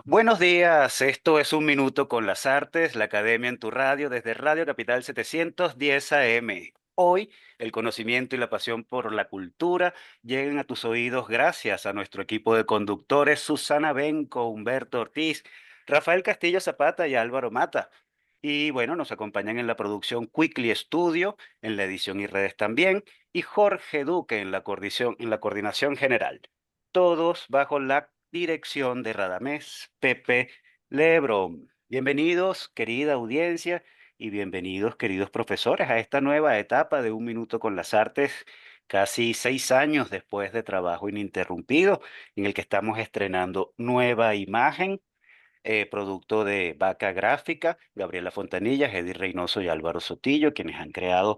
Buenos días, esto es Un Minuto con las Artes, la Academia en tu radio, desde Radio Capital 710 AM. Hoy, el conocimiento y la pasión por la cultura llegan a tus oídos gracias a nuestro equipo de conductores Susana Benco, Humberto Ortiz, Rafael Castillo Zapata y Álvaro Mata. Y bueno, nos acompañan en la producción Quickly Studio, en la edición y redes también, y Jorge Duque en la coordinación general. Todos bajo la dirección de Radamés Pepe Lebrón. Bienvenidos, querida audiencia, y bienvenidos, queridos profesores, a esta nueva etapa de Un Minuto con las Artes, casi 6 años después de trabajo ininterrumpido, en el que estamos estrenando nueva imagen, producto de Vaca Gráfica, Gabriela Fontanilla, Eddie Reynoso y Álvaro Sotillo, quienes han creado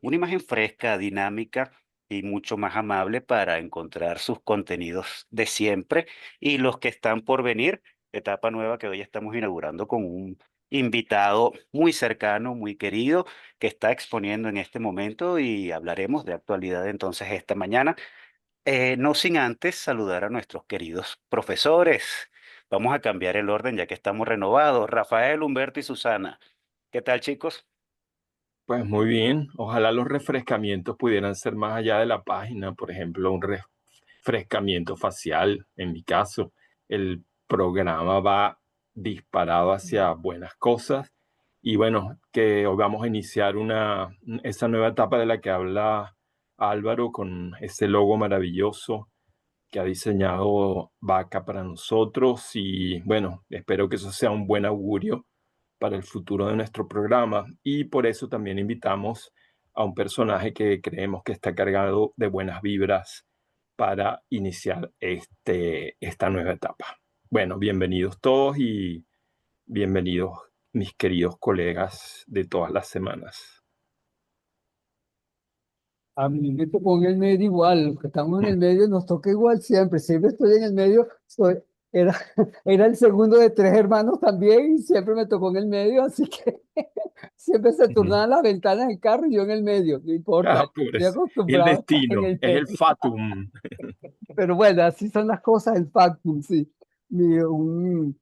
una imagen fresca, dinámica y mucho más amable para encontrar sus contenidos de siempre y los que están por venir, etapa nueva que hoy estamos inaugurando con un invitado muy cercano, muy querido, que está exponiendo en este momento y hablaremos de actualidad entonces esta mañana. No sin antes saludar a nuestros queridos profesores. Vamos a cambiar el orden ya que estamos renovados. Rafael, Humberto y Susana. ¿Qué tal, chicos? Pues muy bien, ojalá los refrescamientos pudieran ser más allá de la página, por ejemplo, un refrescamiento facial, en mi caso. El programa va disparado hacia buenas cosas y bueno, que hoy vamos a iniciar esa nueva etapa de la que habla Álvaro con ese logo maravilloso que ha diseñado Vaca para nosotros y bueno, espero que eso sea un buen augurio para el futuro de nuestro programa y por eso también invitamos a un personaje que creemos que está cargado de buenas vibras para iniciar esta nueva etapa. Bueno, bienvenidos todos y bienvenidos mis queridos colegas de todas las semanas. A mí me tocó en el medio igual, los que estamos en el medio nos toca igual siempre, siempre estoy en el medio, era, era el segundo de tres hermanos también y siempre me tocó en el medio, así que siempre se turnaban las ventanas del carro y yo en el medio, no importa, Ah, estoy pobres, el acostumbrado a estar en destino, el es el medio. fatum. Pero bueno, así son las cosas, el factum, sí. Un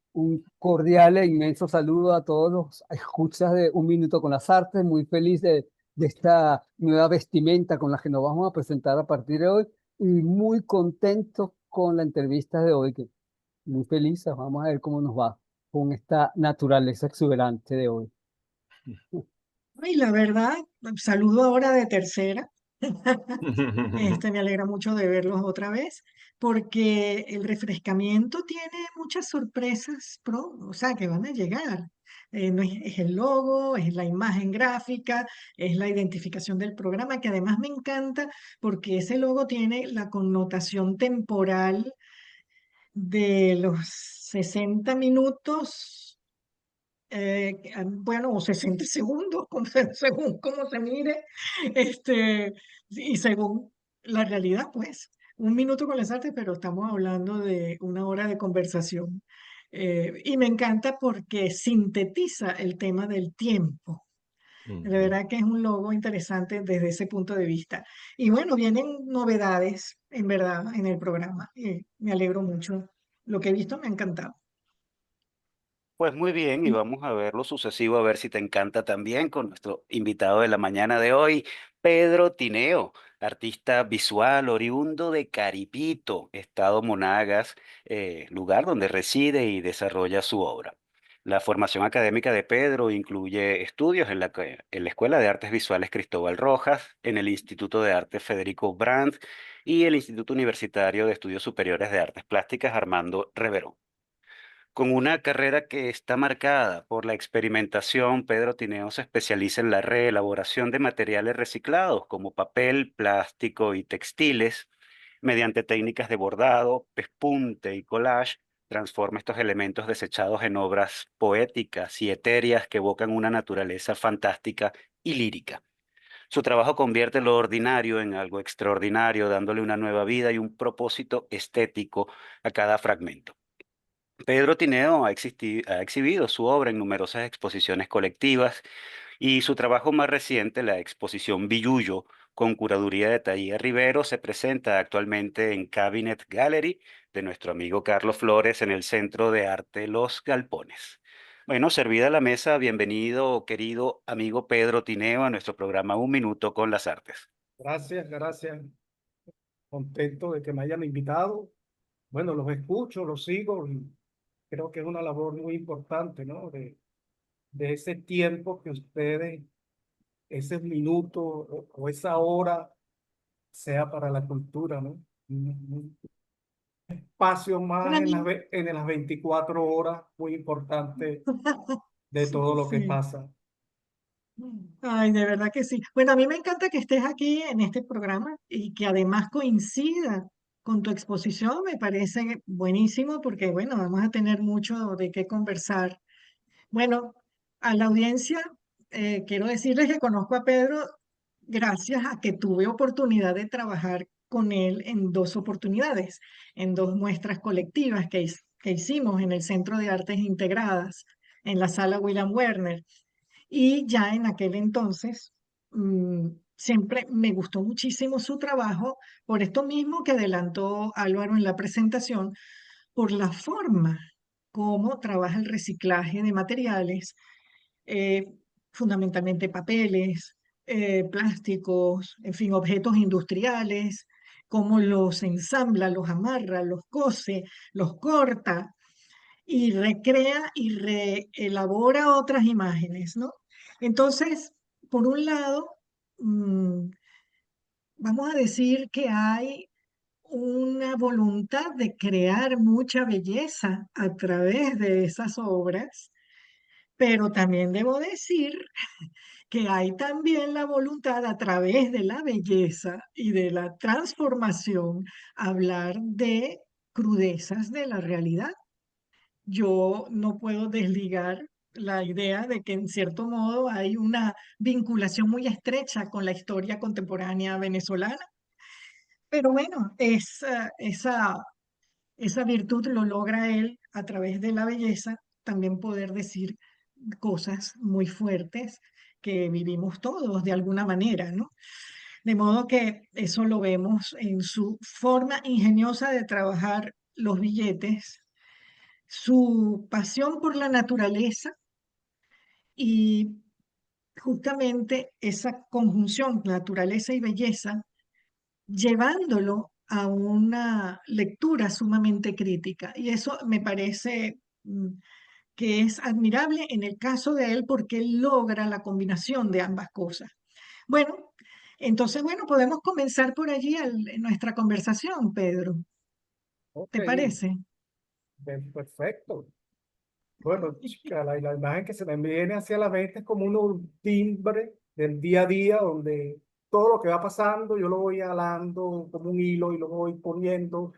cordial e inmenso saludo a todos los escuchas de Un Minuto con las Artes, muy feliz de esta nueva vestimenta con la que nos vamos a presentar a partir de hoy y muy contento con la entrevista de hoy, que muy felices, vamos a ver cómo nos va con esta naturaleza exuberante de hoy. Y la verdad, saludo ahora de tercera. Me alegra mucho de verlos otra vez, porque el refrescamiento tiene muchas sorpresas, o sea, que van a llegar. No es el logo, es la imagen gráfica, es la identificación del programa, que además me encanta porque ese logo tiene la connotación temporal de los 60 minutos, bueno, o 60 segundos, según cómo se mire, este, y según la realidad, pues, un minuto con las artes, pero estamos hablando de una hora de conversación. Y me encanta porque sintetiza el tema del tiempo. De Ujú. verdad que es un logo interesante desde ese punto de vista. Y bueno, vienen novedades, en verdad, en el programa. Me alegro mucho. Lo que he visto me ha encantado. Pues muy bien, y vamos a ver lo sucesivo, a ver si te encanta también con nuestro invitado de la mañana de hoy, Pedro Tineo, artista visual oriundo de Caripito, estado Monagas, lugar donde reside y desarrolla su obra. La formación académica de Pedro incluye estudios en la Escuela de Artes Visuales Cristóbal Rojas, en el Instituto de Arte Federico Brandt y el Instituto Universitario de Estudios Superiores de Artes Plásticas Armando Reverón. Con una carrera que está marcada por la experimentación, Pedro Tineo se especializa en la reelaboración de materiales reciclados como papel, plástico y textiles. Mediante técnicas de bordado, pespunte y collage, transforma estos elementos desechados en obras poéticas y etéreas que evocan una naturaleza fantástica y lírica. Su trabajo convierte lo ordinario en algo extraordinario, dándole una nueva vida y un propósito estético a cada fragmento. Pedro Tineo ha exhibido su obra en numerosas exposiciones colectivas y su trabajo más reciente, la exposición Billullo, con curaduría de Thaía Rivero, se presenta actualmente en Cabinet Gallery de nuestro amigo Carlos Flores en el Centro de Arte Los Galpones. Bueno, servida la mesa, bienvenido, querido amigo Pedro Tineo, a nuestro programa Un Minuto con las Artes. Gracias, gracias. Contento de que me hayan invitado. Bueno, los escucho, los sigo y creo que es una labor muy importante, ¿no? De ese tiempo que ustedes, ese minuto o esa hora sea para la cultura, ¿no? Un espacio más Para mí, en las 24 horas, muy importante de todo lo que sí. pasa. Ay, de verdad que sí. Bueno, a mí me encanta que estés aquí en este programa y que además coincida con tu exposición. Me parece buenísimo porque, bueno, vamos a tener mucho de qué conversar. Bueno, a la audiencia, quiero decirles que conozco a Pedro gracias a que tuve oportunidad de trabajar con él en dos oportunidades, en dos muestras colectivas que hicimos en el Centro de Artes Integradas, en la sala William Werner. Y ya en aquel entonces, siempre me gustó muchísimo su trabajo, por esto mismo que adelantó Álvaro en la presentación, por la forma como trabaja el reciclaje de materiales, eh, fundamentalmente papeles, plásticos, en fin, objetos industriales, cómo los ensambla, los amarra, los cose, los corta y recrea y reelabora otras imágenes, ¿no? Entonces, por un lado, mm, vamos a decir que hay una voluntad de crear mucha belleza a través de esas obras, pero también debo decir que hay también la voluntad a través de la belleza y de la transformación, hablar de crudezas de la realidad. Yo no puedo desligar la idea de que en cierto modo hay una vinculación muy estrecha con la historia contemporánea venezolana, pero bueno, esa virtud lo logra él a través de la belleza, también poder decir cosas muy fuertes que vivimos todos de alguna manera, ¿no? De modo que eso lo vemos en su forma ingeniosa de trabajar los billetes, su pasión por la naturaleza y justamente esa conjunción naturaleza y belleza, llevándolo a una lectura sumamente crítica. Y eso me parece que es admirable en el caso de él porque él logra la combinación de ambas cosas. Bueno, entonces, bueno, podemos comenzar por allí nuestra conversación, Pedro. Ok, ¿Te parece? perfecto. Bueno, chica, la imagen que se me viene hacia la mente es como un timbre del día a día donde todo lo que va pasando yo lo voy alando como un hilo y lo voy poniendo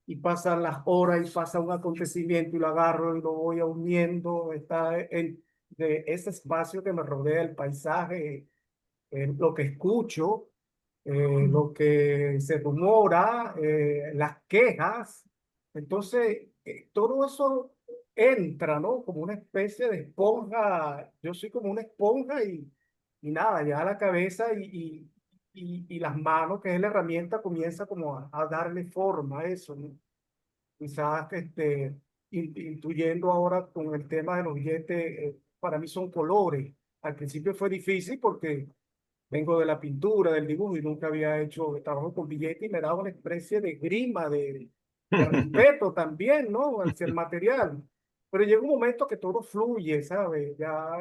y pasan las horas y pasa un acontecimiento y lo agarro y lo voy uniendo. Está de ese espacio que me rodea, el paisaje, lo que escucho, lo que se rumora, las quejas. Entonces, todo eso entra, ¿no? Como una especie de esponja. Yo soy como una esponja y nada, ya la cabeza y las manos, que es la herramienta, comienza como a darle forma a eso, ¿no? Quizás intuyendo ahora con el tema de los billetes, para mí son colores. Al principio fue difícil porque vengo de la pintura, del dibujo y nunca había hecho trabajo con billete y me daba una especie de grima, de respeto también, ¿no? Hacia el material. Pero llegó un momento que todo fluye, ¿sabes? Ya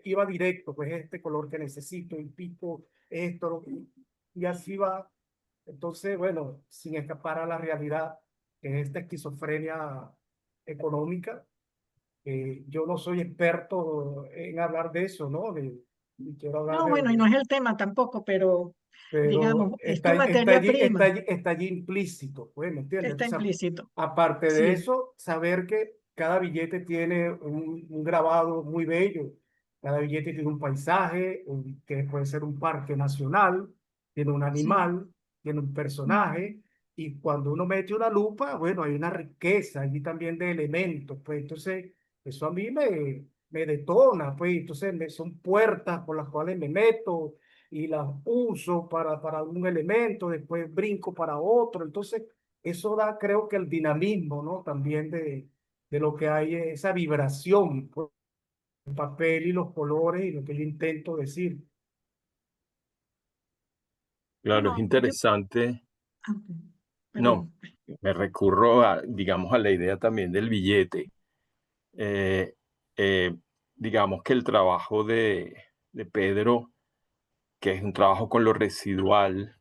iba directo, pues este color que necesito, el pico, esto, y así va. Entonces, bueno, sin escapar a la realidad, que es esta esquizofrenia económica, yo no soy experto en hablar de eso, ¿no? Y quiero hablar No, bueno, y no es el tema tampoco, pero pero digamos, es tu materia prima, está allí implícito, pues, ¿me entiendes? está O sea, implícito. aparte de Sí, eso, saber que cada billete tiene un grabado muy bello, Cada billete tiene un paisaje, que puede ser un parque nacional, tiene un Sí. animal, tiene un Ujú. personaje, y cuando uno mete una lupa, bueno, hay una riqueza allí también de elementos, pues entonces eso a mí me detona, pues entonces son puertas por las cuales me meto y las uso para un elemento, después brinco para otro, entonces eso da, creo que el dinamismo, ¿no? También de lo que hay, esa vibración, pues, el papel y los colores y lo que yo intento decir. Claro, es Bueno, yo, interesante. ah, ok, No, perdón. me recurro a, digamos, a la idea también del billete. Eh, eh, digamos que el trabajo de Pedro, que es un trabajo con lo residual,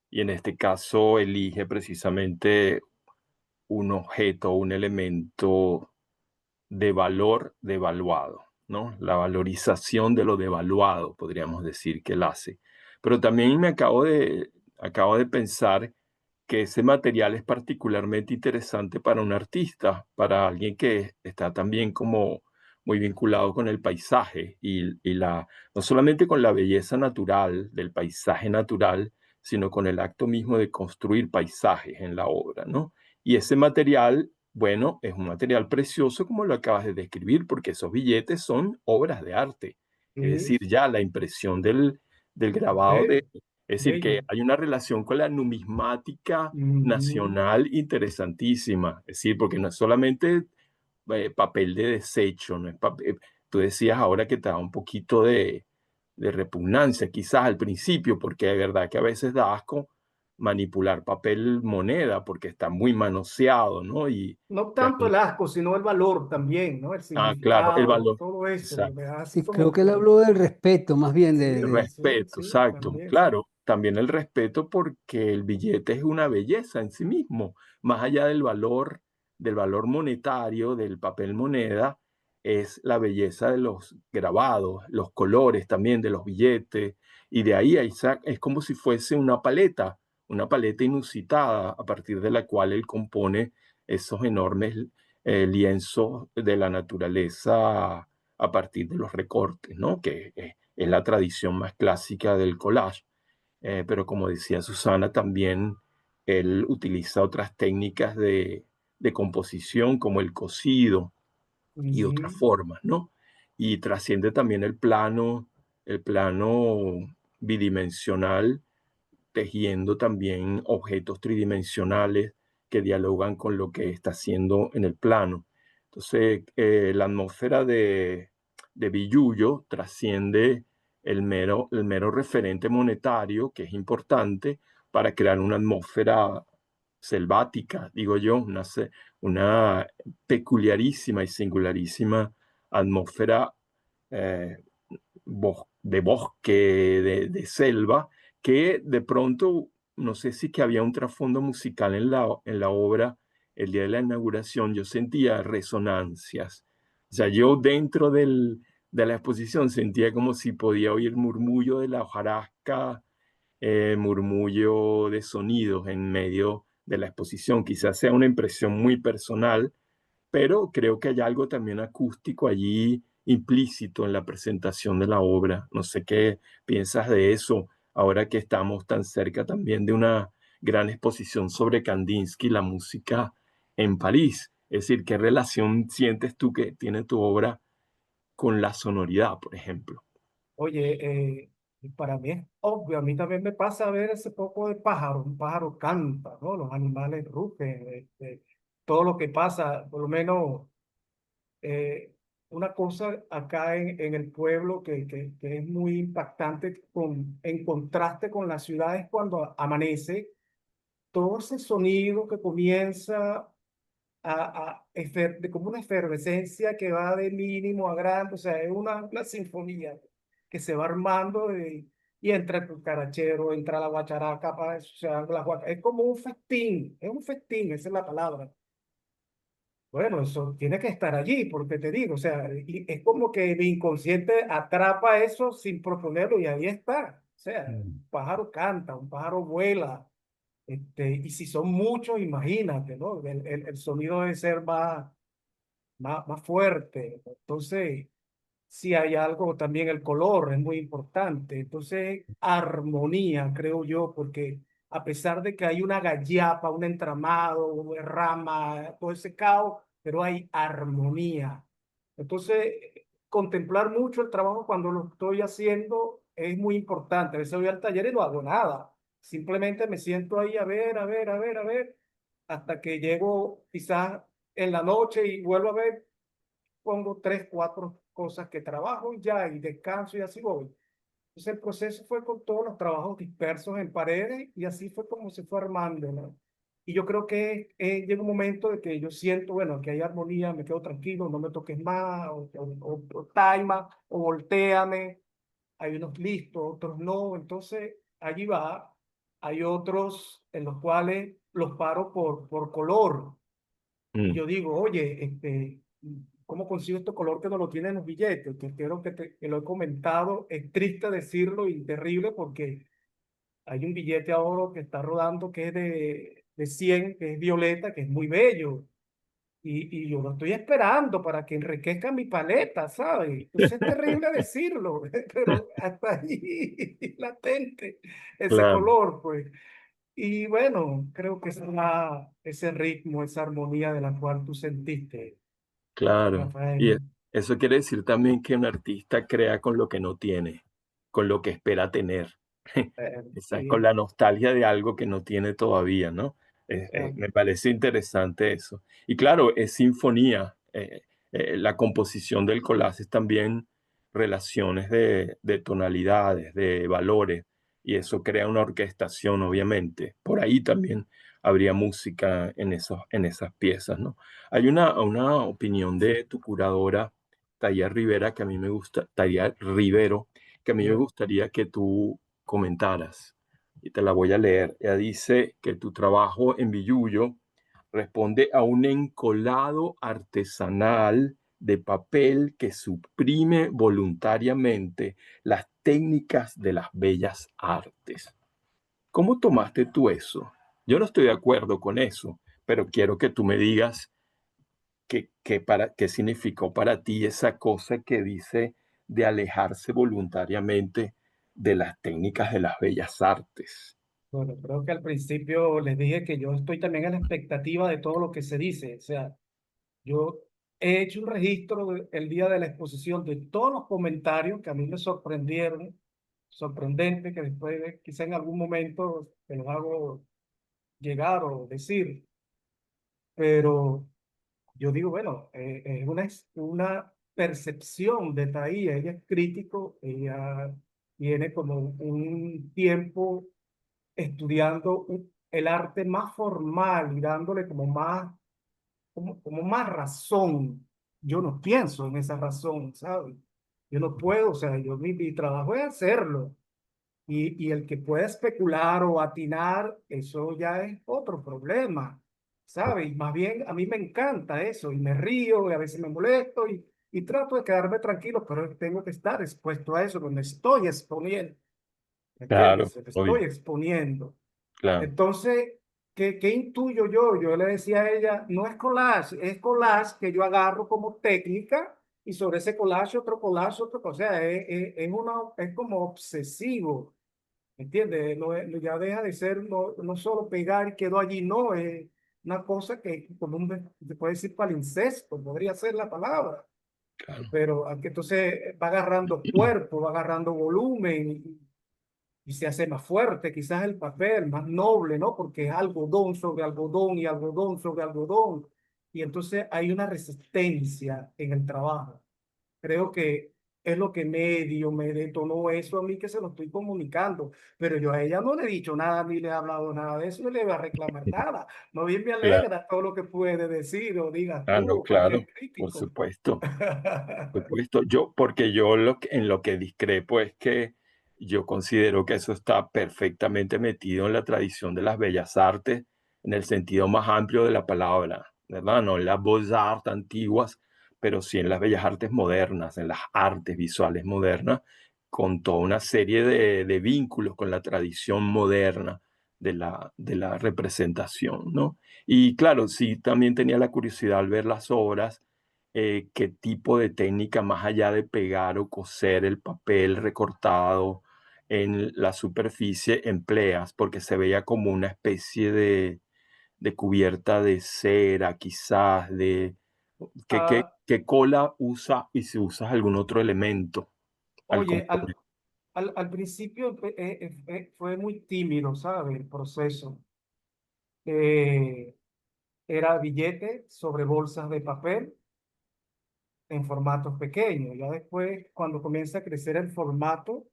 y en este caso elige precisamente un objeto, un elemento de valor devaluado, ¿no? La valorización de lo devaluado, podríamos decir que él hace. Pero también acabo de pensar que ese material es particularmente interesante para un artista, para alguien que está también como muy vinculado con el paisaje no solamente con la belleza natural del paisaje natural, sino con el acto mismo de construir paisajes en la obra, ¿no? Y ese material, bueno, es un material precioso como lo acabas de describir, porque esos billetes son obras de arte. Es Sí, decir, ya la impresión del grabado bello, es decir, que bello. hay una relación con la numismática Ujú. nacional interesantísima. Es decir, porque no es solamente papel de desecho, no es tú decías ahora que te da un poquito de repugnancia, quizás al principio, porque de verdad que a veces da asco manipular papel moneda porque está muy manoseado, ¿no? Y No ya tanto el asco, sino el valor también, ¿no? El claro, el significado, valor. todo eso, me Exacto. da así Sí, creo como que él que, habló del respeto, más bien sí, sí, Respeto, sí, exacto. también, sí. Claro, también el respeto porque el billete es una belleza en sí mismo, más allá del valor monetario del papel moneda, es la belleza de los grabados, los colores también de los billetes, y de ahí Isaac es como si fuese una paleta inusitada a partir de la cual él compone esos enormes lienzos de la naturaleza a partir de los recortes, ¿no? Que es la tradición más clásica del collage. Pero como decía Susana, también él utiliza otras técnicas de composición como el cosido y otras Ujú. formas, ¿no? Y trasciende también el plano bidimensional, tejiendo también objetos tridimensionales que dialogan con lo que está haciendo en el plano. Entonces, la atmósfera de Villullo trasciende el mero referente monetario, que es importante para crear una atmósfera selvática, digo yo, una peculiarísima y singularísima atmósfera eh, de bosque, de selva, que de pronto, no sé si que había un trasfondo musical en la obra, el día de la inauguración, yo sentía resonancias. O sea, yo dentro de la exposición sentía como si podía oír murmullo de la hojarasca, murmullo de sonidos en medio de la exposición. Quizás sea una impresión muy personal, pero creo que hay algo también acústico allí implícito en la presentación de la obra. No sé qué piensas de eso, ahora que estamos tan cerca también de una gran exposición sobre Kandinsky, la música en París. Es decir, ¿qué relación sientes tú que tiene tu obra con la sonoridad, por ejemplo? Oye, para mí es obvio, a mí también me pasa ver ese poco de pájaro, un pájaro canta, ¿no? Los animales rugen, todo lo que pasa, por lo menos eh, una cosa acá en el pueblo que es muy impactante en contraste con las ciudades cuando amanece, todo ese sonido que comienza como una efervescencia que va de mínimo a grande, o sea, es una sinfonía que se va armando y entra el cucarachero, entra la guacharaca, o sea, es como un festín, esa es la palabra. Bueno, eso tiene que estar allí, porque te digo, o sea, y es como que mi inconsciente atrapa eso sin proponerlo y ahí está. O sea, un pájaro canta, un pájaro vuela, y si son muchos, imagínate, ¿no? El sonido debe ser más fuerte. Entonces, si hay algo, también el color es muy importante. Entonces, armonía, creo yo, porque a pesar de que hay una gallapa, un entramado, una rama, todo ese caos, pero hay armonía. Entonces, contemplar mucho el trabajo cuando lo estoy haciendo es muy importante. A veces voy al taller y no hago nada. Simplemente me siento ahí a ver, a ver, a ver, a ver, hasta que llego quizás en la noche y vuelvo a ver, pongo tres, cuatro cosas que trabajo y ya, y descanso y así voy. Entonces el proceso fue con todos los trabajos dispersos en paredes y así fue como se fue armando, ¿no? Y yo creo que llega un momento de que yo siento, bueno, que hay armonía, me quedo tranquilo, no me toques más, o taima, o volteame. Hay unos listos, otros no. Entonces allí va. Hay otros en los cuales los paro por color. Y Mm, yo digo, oye, ¿cómo consigo este color que no lo tienen los billetes? Que creo que lo he comentado, es triste decirlo y terrible porque hay un billete ahora que está rodando que es de 100 que es violeta, que es muy bello. Y yo lo estoy esperando para que enriquezca mi paleta, ¿sabes? Entonces es terrible decirlo, pero hasta ahí latente ese claro, color, pues. Y bueno, creo que es ese ritmo, esa armonía de la cual tú sentiste, claro. Y Rafael. eso quiere decir también que un artista crea con lo que no tiene, con lo que espera tener. Esa es con Sí, la nostalgia de algo que no tiene todavía, ¿no? ah, Me parece interesante eso. Y claro, es sinfonía. La composición del collage es también relaciones de tonalidades, de valores, y eso crea una orquestación, obviamente. Por ahí también habría música en esas piezas, ¿no? Hay una opinión de tu curadora, Taya Rivera, que a mí me gusta, Taya Rivero, que a mí me ya, gustaría que tú comentaras, y te la voy a leer. Ella dice que tu trabajo en Villullo responde a un encolado artesanal de papel que suprime voluntariamente las técnicas de las bellas artes. ¿Cómo tomaste tú eso? Yo no estoy de acuerdo con eso, pero quiero que tú me digas qué significó para ti esa cosa que dice de alejarse voluntariamente de las técnicas de las bellas artes. bueno, creo que al principio les dije que yo estoy también a la expectativa de todo lo que se dice. O sea, yo he hecho un registro el día de la exposición de todos los comentarios que a mí me sorprendieron, sorprendente, que después quizá en algún momento te los hago llegar o decir. Pero yo digo, bueno, es una percepción de Taí, ella es crítico, ella tiene como un tiempo estudiando el arte más formal y dándole como más razón. Yo no pienso en esa razón, ¿sabes? Yo no puedo, o sea, mi trabajo es hacerlo. Y el que pueda especular o atinar, eso ya es otro problema, ¿sabes? Y más bien a mí me encanta eso y me río y a veces me molesto y trato de quedarme tranquilo, pero tengo que estar expuesto a eso, donde estoy exponiendo, ¿me Claro, entiendes? Me estoy obvio, exponiendo. claro, Entonces, ¿qué intuyo yo? Yo le decía a ella, no es collage que yo agarro como técnica y sobre ese collage otro collage, otro, o sea, es como obsesivo. ¿Entiendes? No, ya deja de ser no solo pegar y quedó allí, no, es una cosa que como se puede decir palincesto, podría ser la palabra, claro. pero aunque entonces va agarrando cuerpo, va agarrando volumen y se hace más fuerte, quizás el papel, más noble, ¿no? Porque es algodón sobre algodón y algodón sobre algodón, y entonces hay una resistencia en el trabajo. Creo que es lo que me detonó eso a mí que se lo estoy comunicando, pero yo a ella no le he dicho nada ni le he hablado nada de eso, no le voy a reclamar nada. Más bien me Claro, alegra todo lo que puede decir o digas ah, no, tú, cualquier claro, por crítico. supuesto, por supuesto. Porque yo en lo que discrepo es que yo considero que eso está perfectamente metido en la tradición de las bellas artes, en el sentido más amplio de la palabra, ¿verdad? No en las beaux-arts antiguas, pero sí en las bellas artes modernas, en las artes visuales modernas, con toda una serie de vínculos con la tradición moderna de la representación, ¿no? Y claro, sí, también tenía la curiosidad al ver las obras qué tipo de técnica, más allá de pegar o coser el papel recortado en la superficie, empleas, porque se veía como una especie de cubierta de cera, quizás, Ah, qué cola usa y si usas algún otro elemento al oye, componer. al principio fue muy tímido, ¿sabes? El proceso. Eh, Era billete sobre bolsas de papel en formatos pequeños. Ya después, cuando comienza a crecer el formato,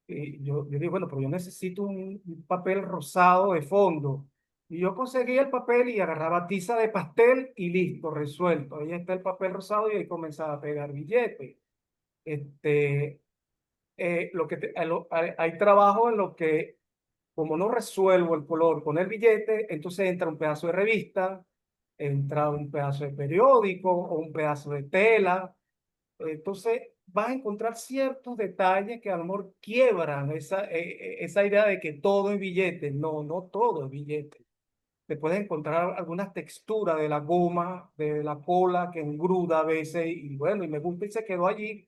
yo digo, bueno, pero yo necesito un papel rosado de fondo. Y yo conseguía el papel y agarraba tiza de pastel y listo, resuelto. Ahí está el papel rosado y ahí comenzaba a pegar billetes. Este, hay trabajo en lo que, como no resuelvo el color con el billete, entonces entra un pedazo de revista, entra un pedazo de periódico o un pedazo de tela. Entonces vas a encontrar ciertos detalles que a lo mejor quiebran esa idea de que todo es billete. No, no todo es billete. Te puedes encontrar algunas texturas de la goma, de la cola que engruda a veces y bueno, y me gusta y se quedó allí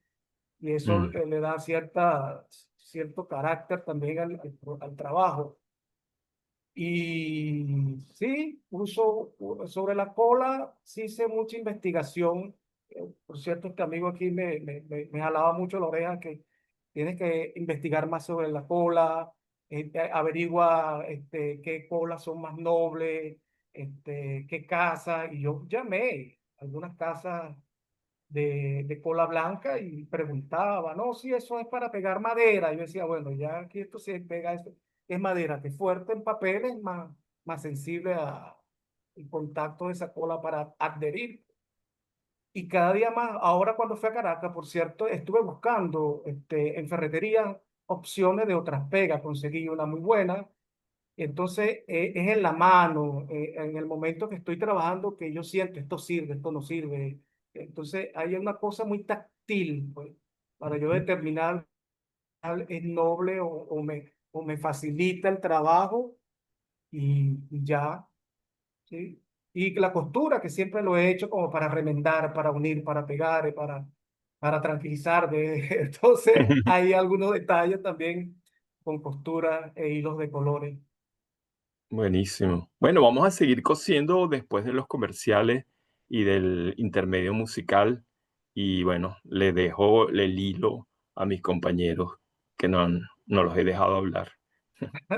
y eso Mm, le da cierto carácter también al trabajo. Y sí, sobre la cola, sí hice mucha investigación. Por cierto, este amigo aquí me jalaba mucho la oreja que tienes que investigar más sobre la cola, averigua qué colas son más nobles, qué casas. Y yo llamé a algunas casas de cola blanca y preguntaba, no, si eso es para pegar madera. Yo decía, bueno, ya aquí esto se pega, eso es madera, que fuerte en papel es más sensible a el contacto de esa cola para adherir. Y cada día más, ahora cuando fui a Caracas, por cierto, estuve buscando en ferretería opciones de otras pegas, conseguí una muy buena. Entonces, es en la mano, en el momento que estoy trabajando, que yo siento, esto sirve, esto no sirve. Entonces, hay una cosa muy táctil, pues, para yo ujú. determinar es noble o me facilita el trabajo y ya, ¿sí? Y la costura, que siempre lo he hecho como para remendar, para unir, para pegar, para tranquilizar. Entonces, hay algunos detalles también con costura e hilos de colores. Buenísimo. Bueno, vamos a seguir cosiendo después de los comerciales y del intermedio musical. Y bueno, le dejo el hilo a mis compañeros que no los he dejado hablar.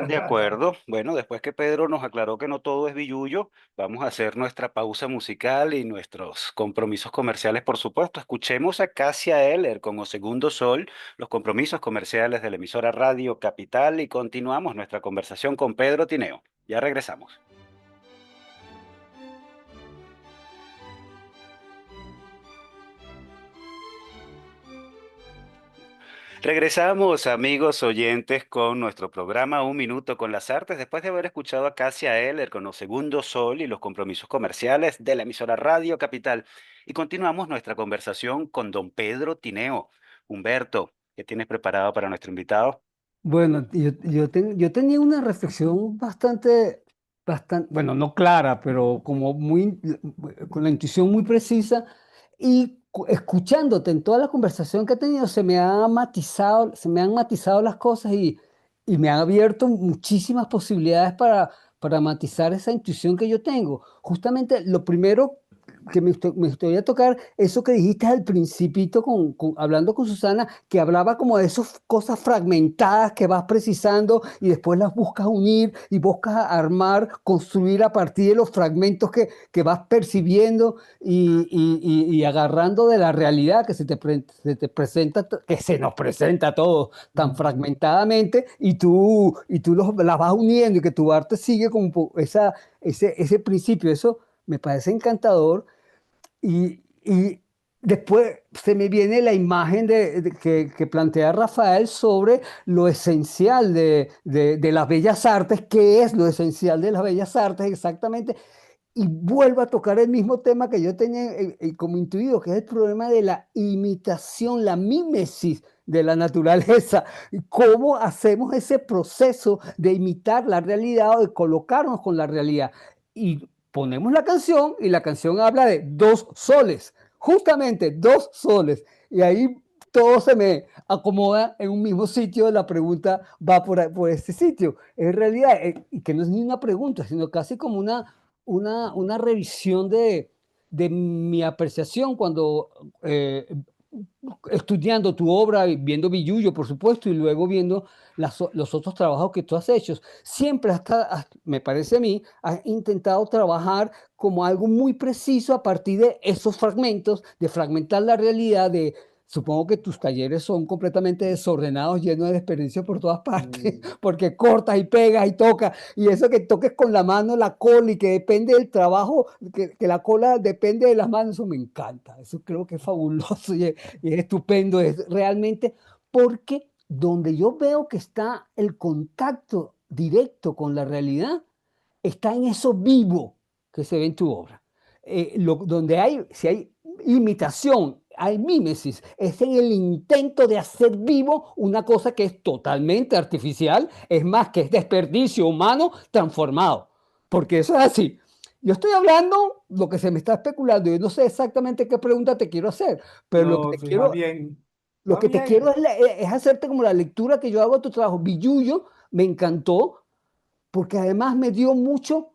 De acuerdo. Bueno, después que Pedro nos aclaró que no todo es billuyo, vamos a hacer nuestra pausa musical y nuestros compromisos comerciales, por supuesto. Escuchemos a Cassia Eller con O Segundo Sol, los compromisos comerciales de la emisora Radio Capital y continuamos nuestra conversación con Pedro Tineo. Ya regresamos. Regresamos, amigos oyentes, con nuestro programa Un Minuto con las Artes, después de haber escuchado a Cassia Eller con Los Segundo Sol y los compromisos comerciales de la emisora Radio Capital. Y continuamos nuestra conversación con don Pedro Tineo. Humberto, ¿qué tienes preparado para nuestro invitado? Bueno, yo tenía una reflexión bastante, bueno, no clara, pero como muy, con la intuición muy precisa y escuchándote en toda la conversación que he tenido, se me han matizado las cosas y me han abierto muchísimas posibilidades para matizar esa intuición que yo tengo. Justamente lo primero que me gustaría tocar, eso que dijiste al principito hablando con Susana, que hablaba como de esas cosas fragmentadas que vas precisando y después las buscas unir y buscas armar, construir a partir de los fragmentos que vas percibiendo y agarrando de la realidad que se te presenta, que se nos presenta a todos tan fragmentadamente y tú las vas uniendo y que tu arte sigue como ese principio. Eso me parece encantador y después se me viene la imagen que plantea Rafael sobre lo esencial de las bellas artes, qué es lo esencial de las bellas artes exactamente, y vuelvo a tocar el mismo tema que yo tenía como intuido, que es el problema de la imitación, la mímesis de la naturaleza. Y cómo hacemos ese proceso de imitar la realidad o de colocarnos con la realidad. Y ponemos la canción y la canción habla de dos soles. justamente 2 soles. Y ahí todo se me acomoda en un mismo sitio, la pregunta va por este sitio. En realidad, y que no es ni una pregunta, sino casi como una revisión de mi apreciación cuando estudiando tu obra, y viendo Billullo, por supuesto, y luego viendo los otros trabajos que tú has hecho. Siempre, me parece a mí, has intentado trabajar como algo muy preciso a partir de esos fragmentos, de fragmentar la realidad, de... Supongo que tus talleres son completamente desordenados, llenos de desperdicios por todas partes, porque cortas y pegas y tocas, y eso que toques con la mano la cola y que depende del trabajo, que la cola depende de las manos, eso me encanta, eso creo que es fabuloso y es estupendo, es realmente porque donde yo veo que está el contacto directo con la realidad, está en eso vivo que se ve en tu obra. Donde si hay imitación, hay mímesis, es en el intento de hacer vivo una cosa que es totalmente artificial, es más que es desperdicio humano transformado, porque eso es así. Yo estoy hablando lo que se me está especulando, yo no sé exactamente qué pregunta te quiero hacer, pero lo que No, te sí, va quiero, bien, lo va que te quiero bien. es hacerte como la lectura que yo hago de tu trabajo. Billullo me encantó porque además me dio mucha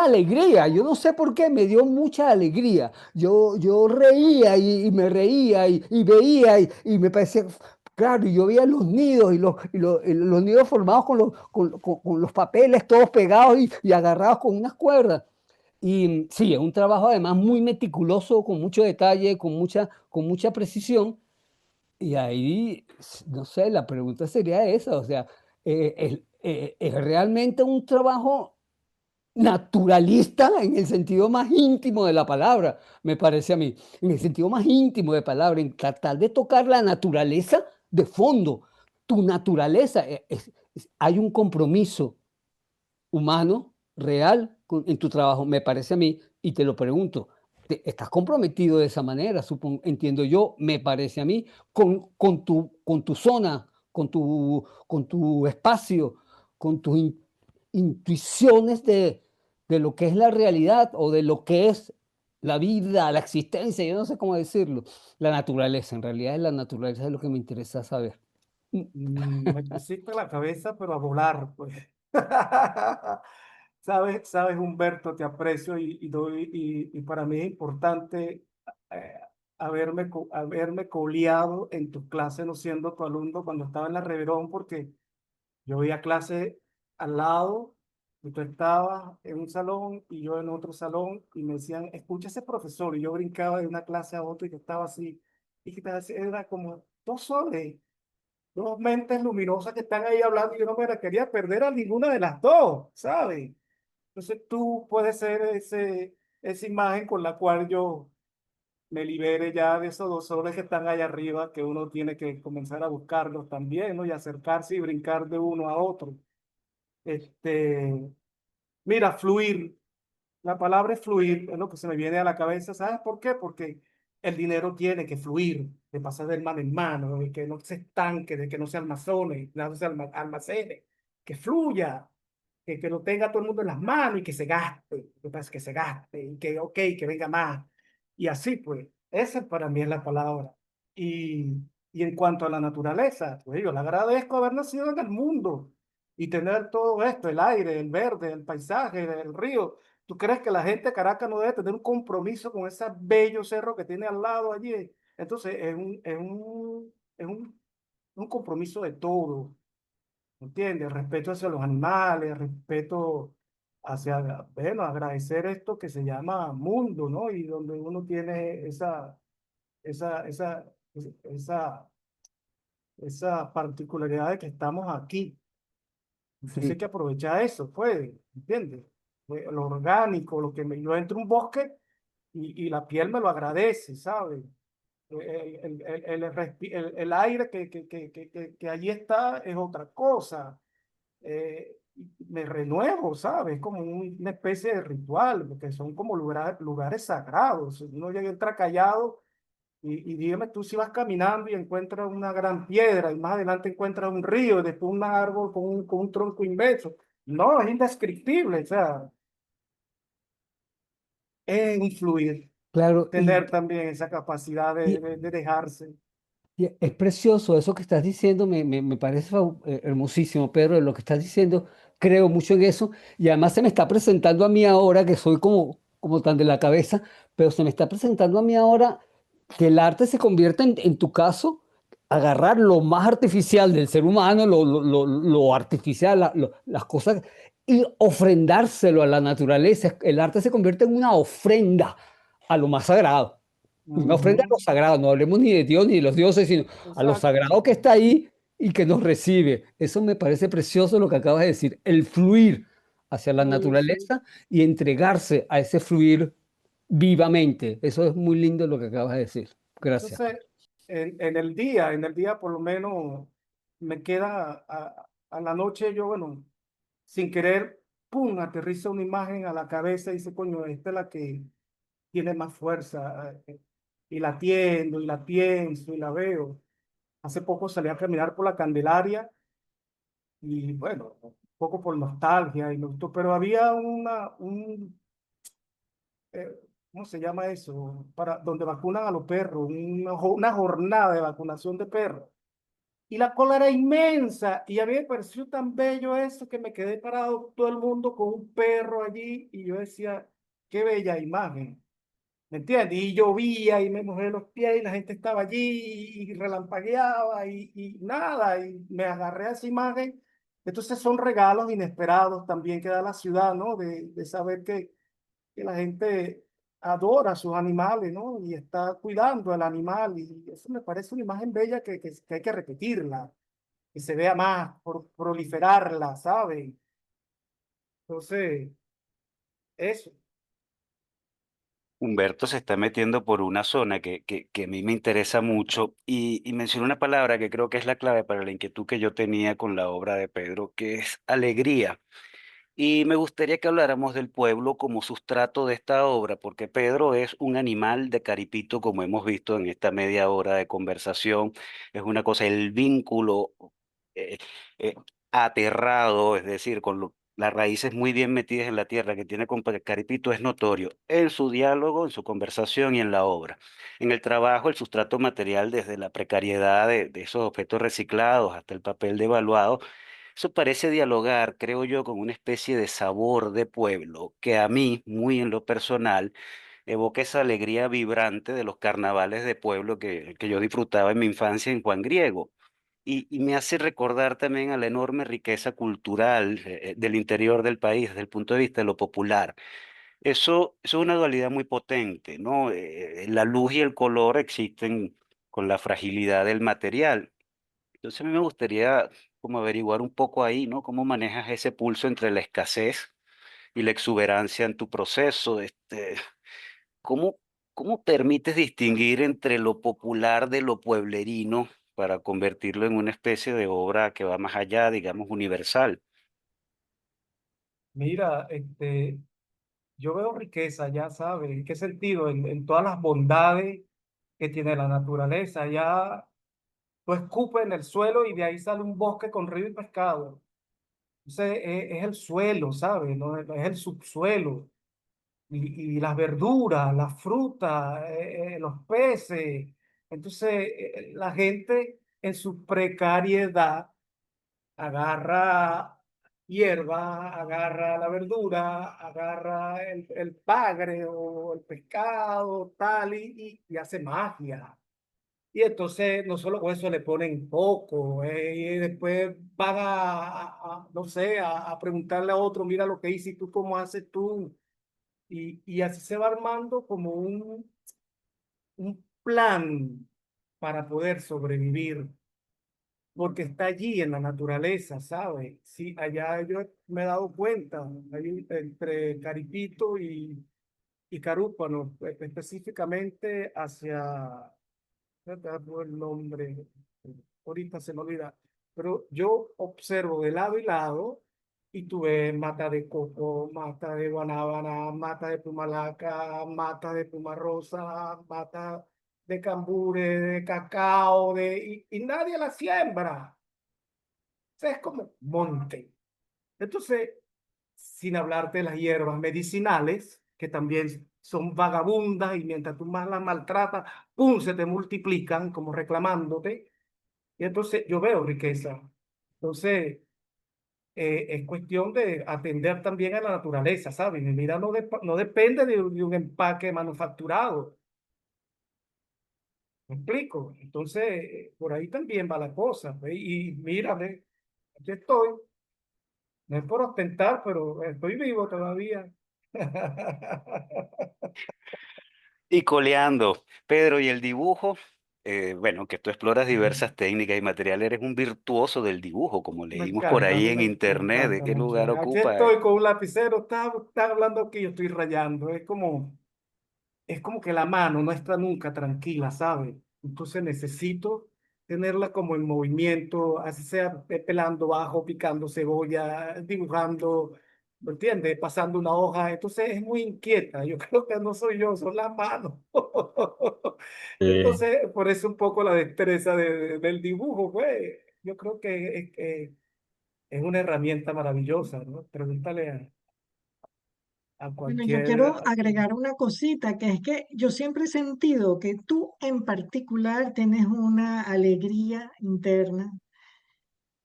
alegría. Yo no sé por qué, me dio mucha alegría. Yo reía y me reía y veía y me parecía, claro, y yo veía los nidos y los nidos formados con los papeles todos pegados y agarrados con unas cuerdas. Y sí, es un trabajo además muy meticuloso, con mucho detalle, con mucha precisión. Y ahí, no sé, la pregunta sería esa, o sea, ¿es realmente un trabajo naturalista en el sentido más íntimo de la palabra, me parece a mí, en el sentido más íntimo de palabra, en tratar de tocar la naturaleza de fondo, tu naturaleza? Hay un compromiso humano, real, en tu trabajo, me parece a mí, y te lo pregunto, ¿estás comprometido de esa manera? Entiendo yo, me parece a mí, con tu zona, con tu espacio, con tus intuiciones de lo que es la realidad o de lo que es la vida, la existencia, yo no sé cómo decirlo, la naturaleza, en realidad es la naturaleza es lo que me interesa saber. Me pusiste la cabeza, pero a volar, pues. Sabes, Humberto, te aprecio y para mí es importante eh, haberme coleado en tus clases, no siendo tu alumno cuando estaba en la Reverón, porque yo veía clase al lado y tú estabas en un salón y yo en otro salón y me decían, escucha ese profesor, y yo brincaba de una clase a otra y que estaba así, y que era como 2 soles, dos mentes luminosas que están ahí hablando y yo no me la quería perder a ninguna de las dos, ¿sabes? Entonces tú puedes ser esa imagen con la cual yo me libere ya de esos 2 soles que están allá arriba, que uno tiene que comenzar a buscarlos también, ¿no? Y acercarse y brincar de uno a otro. Este, mira, fluir. La palabra es fluir, es lo que se me viene a la cabeza. ¿Sabes por qué? Porque el dinero tiene que fluir, de pasar de mano en mano, de que no se estanque, de que no se almacene, no se almacene, que fluya, que lo tenga todo el mundo en las manos y que se gaste, que se gaste, y que, ok, que venga más. Y así pues, esa para mí es la palabra. Y en cuanto a la naturaleza, pues yo le agradezco haber nacido en el mundo y tener todo esto, el aire, el verde, el paisaje, el río. ¿Tú crees que la gente de Caracas no debe tener un compromiso con ese bello cerro que tiene al lado allí? Entonces, es un compromiso de todo, ¿entiendes? Respeto hacia los animales, respeto hacia, bueno, agradecer esto que se llama mundo, ¿no? Y donde uno tiene esa, esa, esa, esa particularidad de que estamos aquí. Entonces hay Sí, que aprovechar eso, pues, ¿entiendes? Lo orgánico, yo entro a un bosque y la piel me lo agradece, ¿sabes? El aire que allí está es otra cosa. Me renuevo, ¿sabes? Como una especie de ritual, porque son como lugares sagrados. Uno llega, entra callado y dígame tú si vas caminando y encuentras una gran piedra y más adelante encuentras un río y después un árbol con un tronco inmenso. No, es indescriptible, o sea, es un fluir. claro, tener también esa capacidad y, de dejarse. y es precioso eso que estás diciendo, me parece hermosísimo, Pedro, lo que estás diciendo, creo mucho en eso, y además se me está presentando a mí ahora, que soy como tan de la cabeza, pero se me está presentando a mí ahora que el arte se convierte en tu caso, agarrar lo más artificial del ser humano, lo artificial, las cosas, y ofrendárselo a la naturaleza. El arte se convierte en una ofrenda a lo más sagrado. Una ofrenda a lo Ujú, sagrado, no hablemos ni de Dios ni de los dioses, sino a lo exacto. sagrado que está ahí y que nos recibe. Eso me parece precioso lo que acabas de decir, el fluir hacia la Sí. naturaleza y entregarse a ese fluir vivamente. Eso es muy lindo lo que acabas de decir. Gracias. Entonces, en el día por lo menos me queda a la noche yo, bueno, sin querer, pum, aterriza una imagen a la cabeza y dice, coño, esta es la que tiene más fuerza. Y la atiendo, y la pienso, y la veo. Hace poco salí a caminar por la Candelaria y bueno, un poco por nostalgia y me gustó, pero había eh, ¿cómo se llama eso? Para, donde vacunan a los perros, una jornada de vacunación de perros. Y la cola era inmensa y a mí me pareció tan bello eso que me quedé parado todo el mundo con un perro allí y yo decía, qué bella imagen. ¿Me entiendes? Y llovía y me mojé los pies y la gente estaba allí y relampagueaba y nada, y me agarré a esa imagen. Entonces son regalos inesperados también que da la ciudad, ¿no? De saber que la gente adora a sus animales, ¿no? Y está cuidando al animal y eso me parece una imagen bella que hay que repetirla, que se vea más, proliferarla, ¿sabes? Entonces, eso. Humberto se está metiendo por una zona que a mí me interesa mucho y mencionó una palabra que creo que es la clave para la inquietud que yo tenía con la obra de Pedro, que es alegría. Y me gustaría que habláramos del pueblo como sustrato de esta obra, porque Pedro es un animal de caripito, como hemos visto en esta media hora de conversación. Es una cosa, el vínculo eh, eh, aterrado, es decir, las raíces muy bien metidas en la tierra que tiene con Caripito es notorio en su diálogo, en su conversación y en la obra. En el trabajo, el sustrato material, desde la precariedad de esos objetos reciclados hasta el papel devaluado, eso parece dialogar, creo yo, con una especie de sabor de pueblo que a mí, muy en lo personal, evoca esa alegría vibrante de los carnavales de pueblo que yo disfrutaba en mi infancia en Juan Griego. Y me hace recordar también a la enorme riqueza cultural del interior del país desde el punto de vista de lo popular. Eso es una dualidad muy potente, ¿no? La luz y el color existen con la fragilidad del material. Entonces a mí me gustaría como averiguar un poco ahí, ¿no? ¿Cómo manejas ese pulso entre la escasez y la exuberancia en tu proceso? ¿Cómo, cómo permites distinguir entre lo popular de lo pueblerino para convertirlo en una especie de obra que va más allá, digamos, universal? Mira, yo veo riqueza, ya sabes, ¿en qué sentido? En todas las bondades que tiene la naturaleza. Ya tú escupes en el suelo y de ahí sale un bosque con río y pescado. Entonces, es el suelo, ¿sabes? No es el subsuelo. Y las verduras, las frutas, los peces. Entonces, la gente en su precariedad agarra hierba, agarra la verdura, agarra el bagre o el pescado, tal, y hace magia. Y entonces no solo con eso le ponen poco, y después van no sé, a preguntarle a otro, mira lo que hice y tú cómo haces tú. Y así se va armando como un plan para poder sobrevivir porque está allí en la naturaleza, ¿sabes? Sí, allá yo me he dado cuenta, ahí entre Caripito y Carúpano, específicamente hacia, no te acuerdo el nombre, ahorita se me olvida, pero yo observo de lado y lado y tú ves mata de coco, mata de guanábana, mata de pumalaca, mata de pumarrosa, mata de cambure, de cacao, y nadie la siembra. Sea, es como monte. Entonces, sin hablarte de las hierbas medicinales, que también son vagabundas y mientras tú más las maltratas, ¡pum!, se te multiplican como reclamándote. Y entonces yo veo riqueza. Entonces, es cuestión de atender también a la naturaleza, ¿sabes? Mi vida no depende de un empaque manufacturado. ¿Me explico? Entonces, por ahí también va la cosa. ¿Ve? Y mírame, aquí estoy. No es por ostentar, pero estoy vivo todavía. Y coleando, Pedro, ¿y el dibujo? Bueno, que tú exploras diversas técnicas y materiales, eres un virtuoso del dibujo, como leímos por ahí en Me internet. ¿De encanta qué mucho. lugar Aquí ocupa? estoy con un lapicero, está hablando aquí, yo estoy rayando. Es como que la mano no está nunca tranquila, ¿sabes? Entonces necesito tenerla como en movimiento, así sea pelando ajo, picando cebolla, dibujando, ¿me entiendes? Pasando una hoja. Entonces es muy inquieta. Yo creo que no soy yo, son las manos. Eh, Entonces, por eso un poco la destreza del dibujo, pues. Yo creo que es una herramienta maravillosa, ¿no? Pregúntale a Bueno, yo cualquier... quiero agregar una cosita, que es que yo siempre he sentido que tú en particular tienes una alegría interna,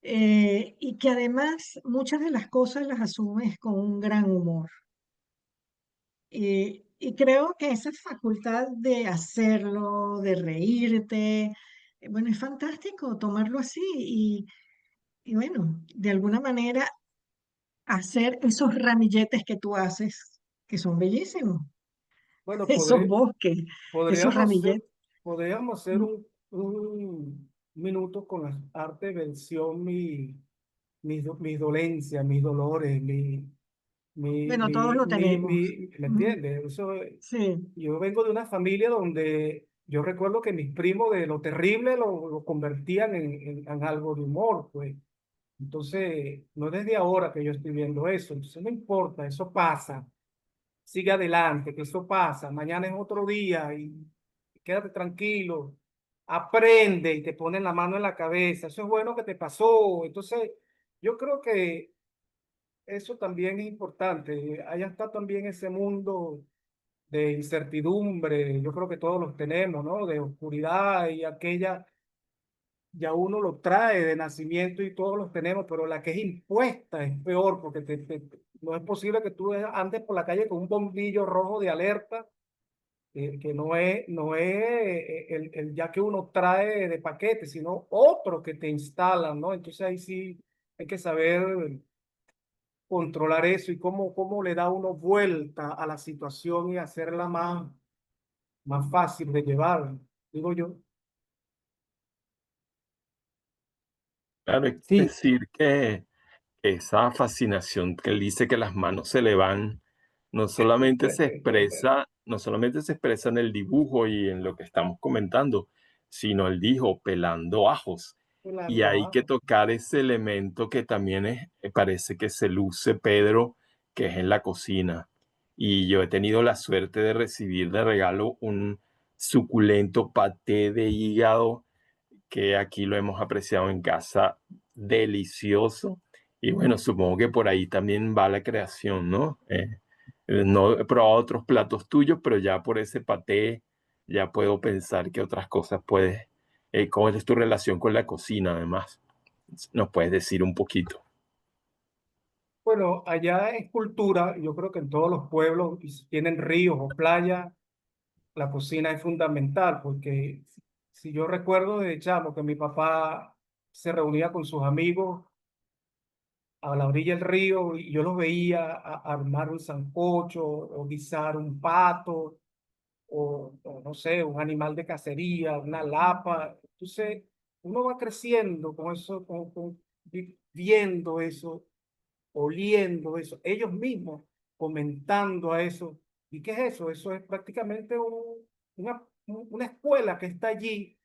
y que además muchas de las cosas las asumes con un gran humor. Y creo que esa facultad de hacerlo, de reírte, bueno, es fantástico tomarlo así y bueno, de alguna manera hacer esos ramilletes que tú haces, que son bellísimos, Bueno, esos bosques, esos podríamos hacer, ramilletes. podríamos hacer un minuto con las artes, versión mis dolencias, mis dolores, Bueno, todos lo tenemos. ¿me Mm, entiendes? Eso, sí, yo vengo de una familia donde yo recuerdo que mis primos de lo terrible lo convertían en algo de humor, pues. Entonces, no es desde ahora que yo estoy viendo eso, entonces no importa, eso pasa, sigue adelante, que eso pasa, mañana es otro día y quédate tranquilo, aprende y te ponen la mano en la cabeza, eso es bueno que te pasó. Entonces, yo creo que eso también es importante, allá está también ese mundo de incertidumbre, yo creo que todos los tenemos, ¿no? De oscuridad y aquella, ya uno lo trae de nacimiento y todos los tenemos, pero la que es impuesta es peor porque no es posible que tú andes por la calle con un bombillo rojo de alerta, que no es ya que uno trae de paquete, sino otro que te instalan, ¿no? Entonces ahí sí hay que saber controlar eso y cómo le da uno vuelta a la situación y hacerla más fácil de llevar, digo yo. claro, es Sí, decir que esa fascinación que él dice que las manos se le van, no solamente se expresa en el dibujo y en lo que estamos comentando, sino él dijo pelando ajos. Y Claro, hay que tocar ese elemento que también parece que se luce Pedro, que es en la cocina. Y yo he tenido la suerte de recibir de regalo un suculento paté de hígado que aquí lo hemos apreciado en casa, delicioso. Y bueno, supongo que por ahí también va la creación, ¿no? No he probado otros platos tuyos, pero ya por ese paté ya puedo pensar que otras cosas puedes. ¿Cómo es tu relación con la cocina, además? ¿Nos puedes decir un poquito? bueno, allá es cultura, yo creo que en todos los pueblos, y si tienen ríos o playas, la cocina es fundamental, porque si yo recuerdo de chamo que mi papá se reunía con sus amigos a la orilla del río y yo los veía armar un sancocho o guisar un pato o no sé, un animal de cacería, una lapa. Entonces, uno va creciendo con eso, viendo eso, oliendo eso, ellos mismos comentando a eso. ¿Y qué es eso? Eso es prácticamente una escuela que está allí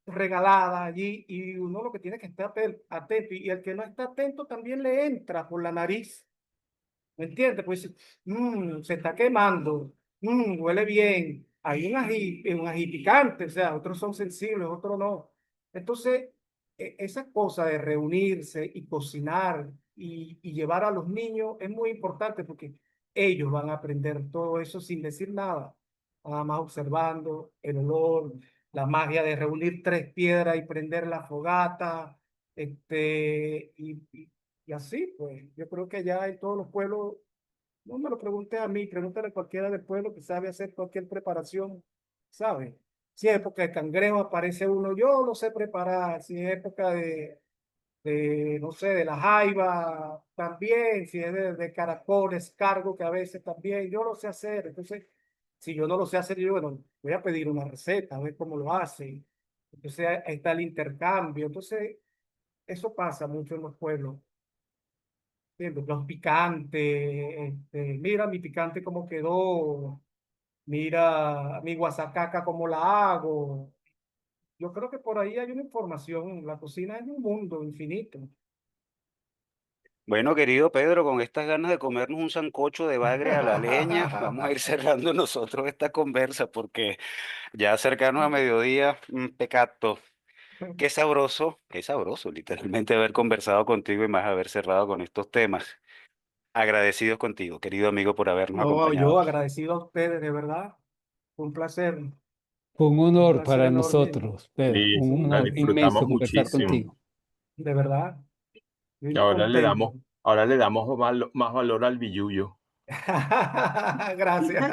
regalada, allí, y uno lo que tiene que estar atento, y el que no está atento también le entra por la nariz. ¿Me entiendes? Pues se está quemando, huele bien, hay un ají picante, o sea, otros son sensibles, otros no. Entonces, esa cosa de reunirse y cocinar y llevar a los niños es muy importante porque ellos van a aprender todo eso sin decir nada, nada más observando el olor, la magia de reunir 3 piedras y prender la fogata, y así, pues, yo creo que ya en todos los pueblos, no me lo pregunte a mí, pregúntale a cualquiera del pueblo que sabe hacer cualquier preparación, ¿sabe? Si es época de cangrejo aparece uno, yo lo sé preparar, si es época no sé, de la jaiba, también, si es de caracoles, cargo, que a veces también, yo lo sé hacer. Entonces, si yo no lo sé hacer, yo, bueno, voy a pedir una receta, a ver cómo lo hacen. Entonces, ahí está el intercambio. Entonces, eso pasa mucho en los pueblos. ¿Entiendes? Los picantes, mira mi picante cómo quedó, mira mi guasacaca cómo la hago. Yo creo que por ahí hay una información. La cocina es un mundo infinito. Bueno, querido Pedro, con estas ganas de comernos un sancocho de bagre a la leña, vamos a ir cerrando nosotros esta conversa porque ya cercanos a mediodía, pecato. Qué sabroso, literalmente haber conversado contigo y más haber cerrado con estos temas. Agradecidos contigo, querido amigo, por habernos No, yo acompañado. agradecido a ustedes, de verdad. Fue Fue un un honor placer para enorme. nosotros, Pedro, Sí, un Sí, la honor disfrutamos inmenso conversar muchísimo. contigo. de verdad. Estoy Y muy contento. ahora le damos más valor al billuyo. Gracias.